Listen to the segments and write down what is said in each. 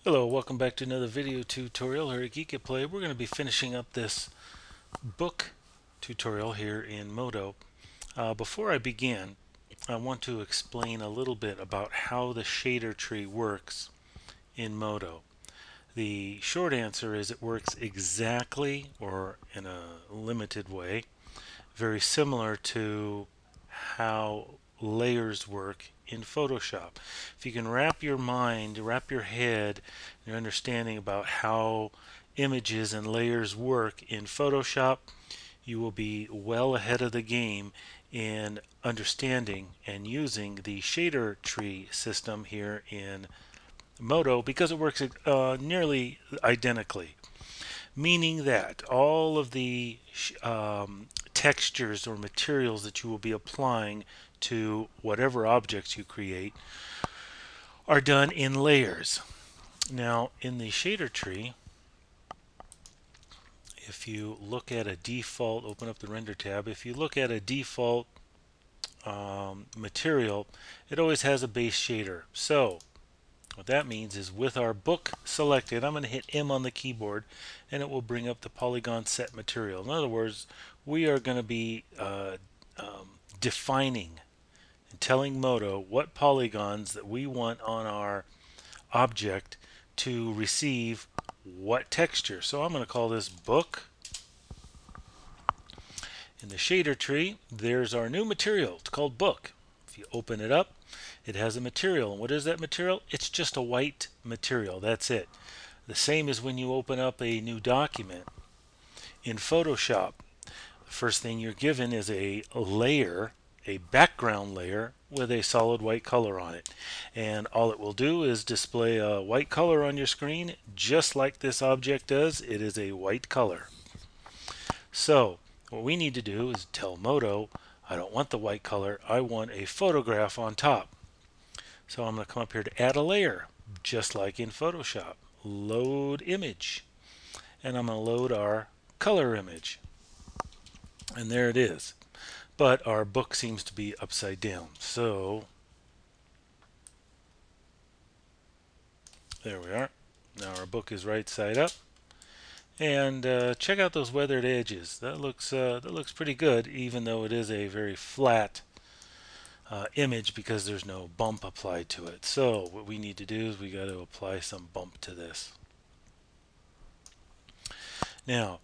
Hello, welcome back to another video tutorial here at Geekatplay. We're going to be finishing up this book tutorial here in Modo. Before I begin, I want to explain a little bit about how the shader tree works in Modo. The short answer is it works exactly, or in a limited way, very similar to how layers work in Photoshop. If you can wrap your mind, wrap your head, your understanding about how images and layers work in Photoshop, you will be well ahead of the game in understanding and using the shader tree system here in Modo because it works nearly identically, meaning that all of the textures or materials that you will be applying to whatever objects you create are done in layers. Now, in the shader tree, if you look at a default, open up the render tab, if you look at a default material, it always has a base shader. So what that means is with our book selected, I'm going to hit M on the keyboard and it will bring up the Polygon Set Material. In other words, we are going to be defining and telling Modo what polygons that we want on our object to receive what texture. So I'm going to call this book. In the shader tree, there's our new material. It's called book. If you open it up, it has a material. And what is that material? It's just a white material. That's it. The same as when you open up a new document. In Photoshop, the first thing you're given is a layer, a background layer with a solid white color on it. And all it will do is display a white color on your screen, just like this object does. It is a white color. So what we need to do is tell Modo, I don't want the white color, I want a photograph on top. So I'm going to come up here to add a layer, just like in Photoshop. Load image. And I'm going to load our color image. And there it is. But our book seems to be upside down. So there we are. Now our book is right side up. And check out those weathered edges. That looks pretty good, even though it is a very flat image because there's no bump applied to it. So what we need to do is we got to apply some bump to this. Now,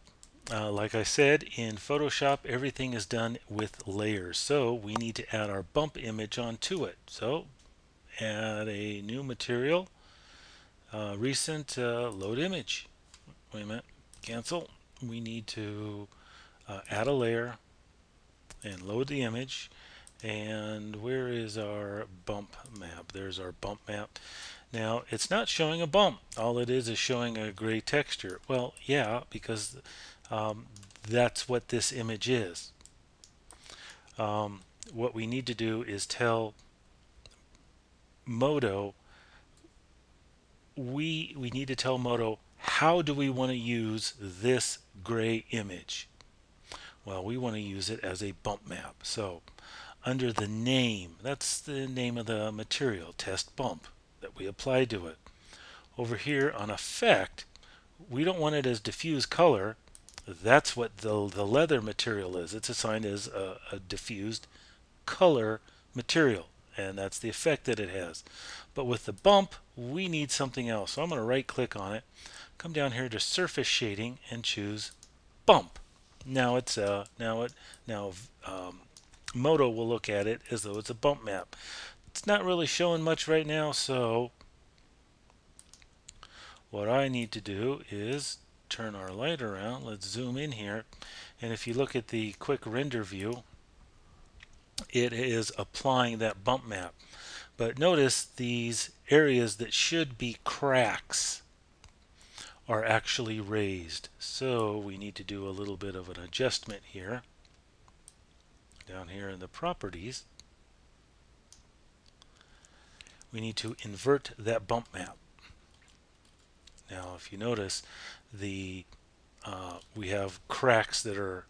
like I said, in Photoshop, everything is done with layers. So we need to add our bump image onto it. So add a new material, recent load image. Wait a minute, cancel. We need to add a layer and load the image. And where is our bump map? There's our bump map. Now it's not showing a bump. All it is showing a gray texture. Well, yeah, because that's what this image is. What we need to do is tell Modo, we need to tell Modo how do we want to use this gray image. Well, we want to use it as a bump map. So under the name, that's the name of the material, test bump, that we applied to it. Over here on effect, we don't want it as diffuse color. That's what the leather material is. It's assigned as a diffused color material, and that's the effect that it has. But with the bump, we need something else. So I'm going to right click on it, come down here to surface shading and choose bump. Now it's Modo will look at it as though it's a bump map. It's not really showing much right now, so what I need to do is turn our light around. Let's zoom in here, and if you look at the quick render view, it is applying that bump map. But notice these areas that should be cracks are actually raised. So we need to do a little bit of an adjustment here. Down here in the properties, we need to invert that bump map. Now if you notice, we have cracks that are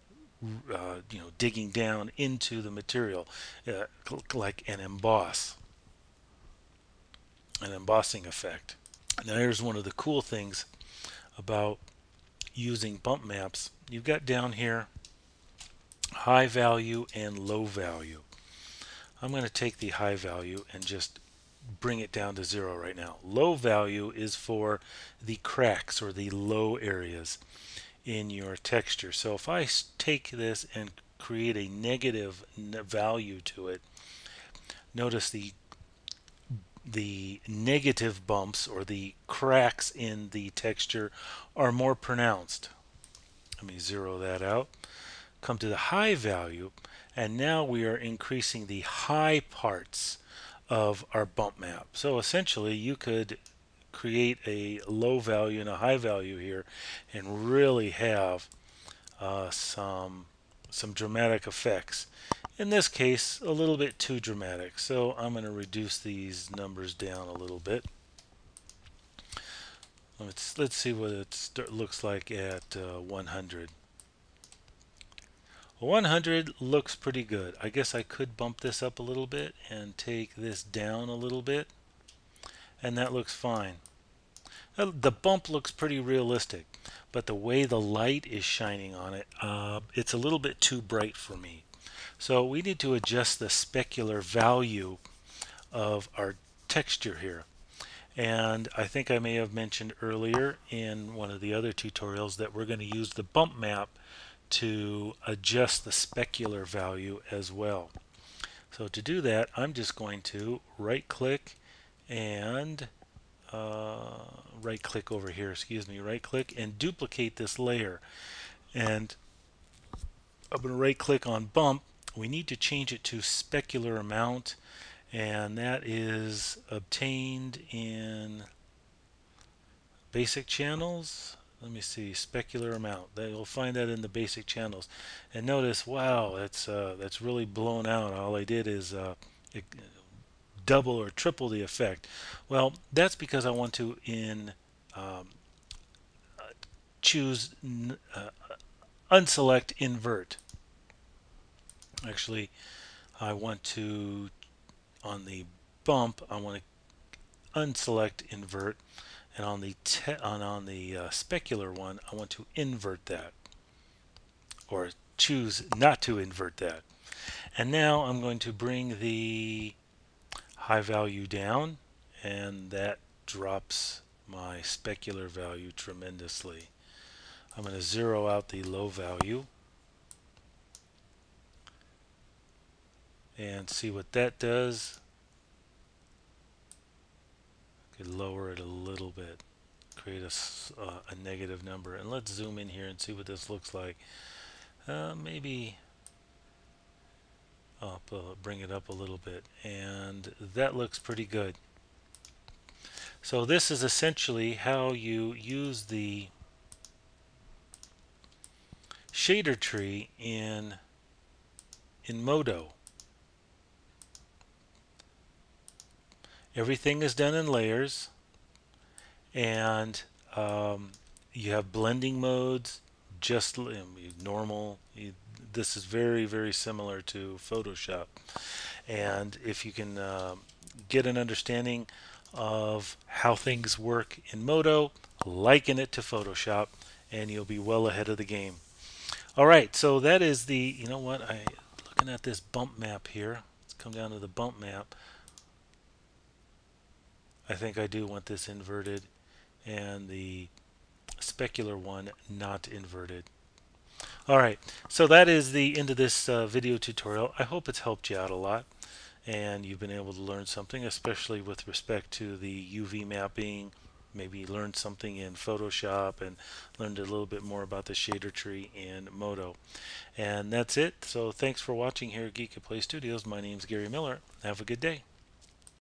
digging down into the material, like an embossing effect. Now here's one of the cool things about using bump maps. You've got down here high value and low value. I'm going to take the high value and just bring it down to 0 right now. Low value is for the cracks or the low areas in your texture. So if I take this and create a negative value to it, notice the negative bumps or the cracks in the texture are more pronounced. Let me zero that out. Come to the high value, and now we are increasing the high parts of our bump map. So essentially you could create a low value and a high value here and really have some dramatic effects. In this case, a little bit too dramatic, so I'm going to reduce these numbers down a little bit. Let's see what it looks like at 100. 100 looks pretty good. I guess I could bump this up a little bit and take this down a little bit, and that looks fine. The bump looks pretty realistic, but the way the light is shining on it, it's a little bit too bright for me. So we need to adjust the specular value of our texture here. And I think I may have mentioned earlier in one of the other tutorials that we're going to use the bump map to adjust the specular value as well. So to do that, I'm just going to right click and right click over here, right click and duplicate this layer. And I'm going to right click on bump. We need to change it to specular amount, and that is obtained in basic channels. Let me see, specular amount. You'll find that in the basic channels. And notice, wow, that's really blown out. All I did is double or triple the effect. Well, that's because I want to choose unselect invert. Actually, I want to, on the bump, I want to unselect invert, and on the specular one, I want to invert that, or choose not to invert that. And now I'm going to bring the high value down, and that drops my specular value tremendously. I'm going to zero out the low value and see what that does. Could lower it a little bit, create a negative number, and let's zoom in here and see what this looks like. Maybe up, bring it up a little bit, and that looks pretty good. So this is essentially how you use the shader tree in Modo. Everything is done in layers, and you have blending modes, just normal. This is very, very similar to Photoshop. And if you can get an understanding of how things work in Modo, liken it to Photoshop, and you'll be well ahead of the game. All right, so that is the, you know what, looking at this bump map here. Let's come down to the bump map. I think I do want this inverted and the specular one not inverted. Alright, so that is the end of this video tutorial. I hope it's helped you out a lot and you've been able to learn something, especially with respect to the UV mapping. Maybe learned something in Photoshop and learned a little bit more about the shader tree in Modo. And that's it. So thanks for watching here at Geekatplay Studios. My name's Gary Miller. Have a good day.